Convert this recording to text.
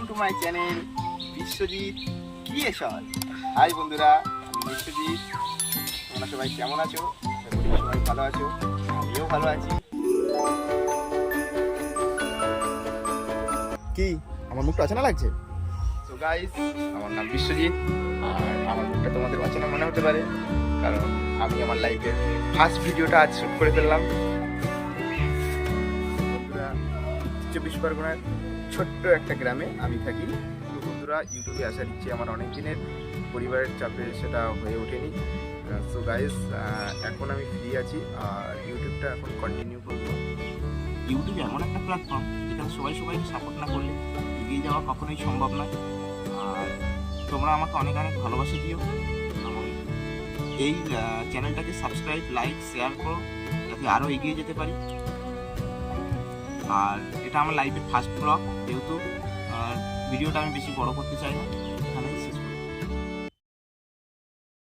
Two my channel Biswajit creation. Hi বন্ধুরা, আমি বিশ্বজিৎ। তোমরা সবাই কেমন আছো? সবাই ভালো আছো, আমিও ভালো আছি। কি আমার মুখটা অচেনা লাগছে? তো গাইস, আমার নাম বিশ্বজিৎ, আর আমার মুখটা তোমাদের অচেনা মনে হতে পারে, কারণ আমি আমার লাইফের ফার্স্ট ভিডিওটা আজ শুট করে ফেললাম। বন্ধুরা, 24 পরগনার ছোট্ট একটা গ্রামে আমি থাকি। তো বন্ধুরা, ইউটিউবে আসার ইচ্ছে আমার অনেক দিনের, পরিবারের চাপে সেটা হয়ে ওঠেনি। সো গাইস, এখন আমি ফ্রি আছি আর ইউটিউবটা এখন কন্টিনিউ করবো। ইউটিউব এমন একটা প্ল্যাটফর্ম যেখানে সবাইকে সাপোর্ট না করলে এগিয়ে যাওয়া কখনোই সম্ভব নয়। আর তোমরা আমাকে অনেক অনেক ভালোবাসা দিও এবং এই চ্যানেলটাকে সাবস্ক্রাইব, লাইক, শেয়ার করো যাতে আরও এগিয়ে যেতে পারি। আর এটা আমার লাইফের ফার্স্ট ব্লগ, যেহেতু ভিডিওটা আমি বেশি বড় করতে চাই না।